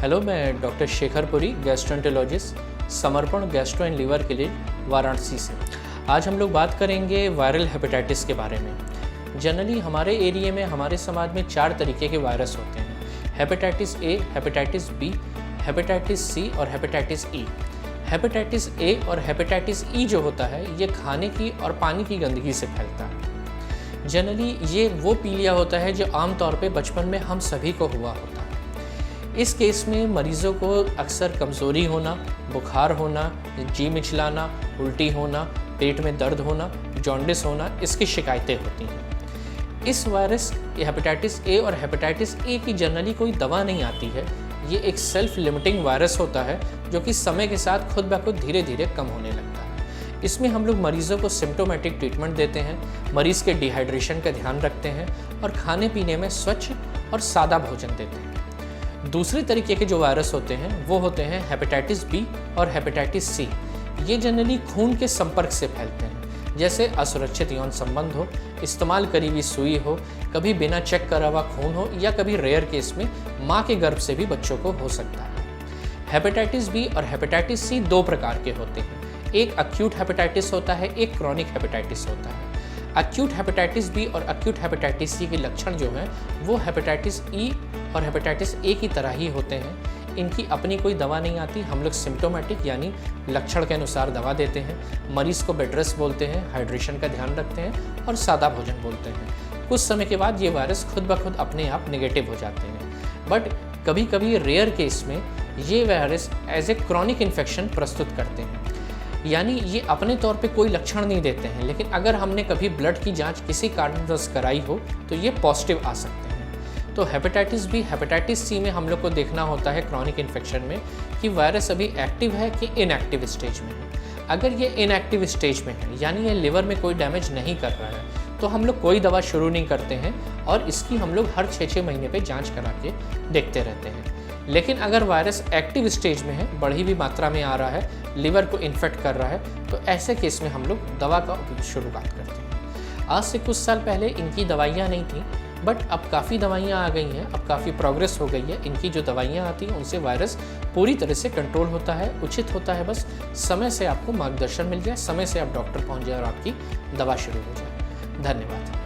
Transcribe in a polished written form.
Hello, मैं doctor Shekhar Puri, gastroenterologist, Samarpan gastro and liver clinic, Varanasi से। आज हम लोग बात करेंगे वायरल हेपेटाइटिस के बारे में। जनरली हमारे एरिया में, हमारे समाज में 4 तरीके के वायरस होते हैं: hepatitis A, hepatitis B, hepatitis C और हेपेटाइटिस ई। हेपेटाइटिस ए और हेपेटाइटिस ई जो होता है, ये खाने की और पानी की गंदगी से फैलता है। जनरली ये वो पीलिया होता है जो आमतौर पे बचपन में हम सभी को हुआ होता है। इस केस में मरीज़ों को अक्सर कमज़ोरी होना, बुखार होना, जी मिचलाना, उल्टी होना, पेट में दर्द होना, जॉन्डिस होना, इसकी शिकायतें होती हैं। इस वायरस हेपेटाइटिस ए और हेपेटाइटिस ए की जनरली कोई दवा नहीं आती है। ये एक सेल्फ लिमिटिंग वायरस होता है जो कि समय के साथ खुद ब खुद धीरे धीरे कम होने लगता है। इसमें हम लोग मरीज़ों को सिम्टोमेटिक ट्रीटमेंट देते हैं, मरीज़ के डिहाइड्रेशन का ध्यान रखते हैं और खाने पीने में स्वच्छ और सादा भोजन देते हैं। दूसरे तरीके के जो वायरस होते हैं वो होते हैं हेपेटाइटिस बी और हेपेटाइटिस सी। ये जनरली खून के संपर्क से फैलते हैं, जैसे असुरक्षित यौन संबंध हो, इस्तेमाल करी हुई सुई हो, कभी बिना चेक करा हुआ खून हो, या कभी रेयर केस में माँ के गर्भ से भी बच्चों को हो सकता है। हेपेटाइटिस बी और हेपेटाइटिस सी 2 प्रकार के होते हैं। एक एक्यूट हेपेटाइटिस होता है, एक क्रॉनिक हेपेटाइटिस होता है। एक्यूट हेपेटाइटिस बी और एक्यूट हेपेटाइटिस सी के लक्षण जो हैं वो हेपेटाइटिस ई और हेपेटाइटिस ए की तरह ही होते हैं। इनकी अपनी कोई दवा नहीं आती। हम लोग सिम्टोमेटिक यानी लक्षण के अनुसार दवा देते हैं, मरीज़ को बेड रेस्ट बोलते हैं, हाइड्रेशन का ध्यान रखते हैं और सादा भोजन बोलते हैं। कुछ समय के बाद ये वायरस खुद ब खुद अपने आप नेगेटिव हो जाते हैं। बट कभी कभी रेयर केस में ये virus as a chronic infection प्रस्तुत करते हैं, यानी ये अपने तौर पे कोई लक्षण नहीं देते हैं, लेकिन अगर हमने कभी ब्लड की जांच किसी कारणवश कराई हो तो ये पॉजिटिव आ सकते हैं। तो हेपेटाइटिस बी, हेपेटाइटिस सी में हम लोग को देखना होता है क्रॉनिक इन्फेक्शन में कि वायरस अभी एक्टिव है कि इनएक्टिव स्टेज में है। अगर ये इनएक्टिव स्टेज में है, यानी ये लिवर में कोई डैमेज नहीं कर रहा है, तो हम लोग कोई दवा शुरू नहीं करते हैं और इसकी हम लोग हर 6-6 महीने पे जांच करा के देखते रहते हैं। लेकिन अगर वायरस एक्टिव स्टेज में है, बढ़ी हुई मात्रा में आ रहा है, लिवर को इन्फेक्ट कर रहा है, तो ऐसे केस में हम लोग दवा का उपयोग शुरुआत करते हैं। आज से कुछ साल पहले इनकी दवाइयाँ नहीं थी, बट अब काफ़ी दवाइयाँ आ गई हैं, अब काफ़ी प्रोग्रेस हो गई है। इनकी जो दवाइयाँ आती हैं उनसे वायरस पूरी तरह से कंट्रोल होता है। उचित होता है बस समय से आपको मार्गदर्शन मिल जाए, समय से आप डॉक्टर पहुँच जाए और आपकी दवा शुरू हो जाए। धन्यवाद।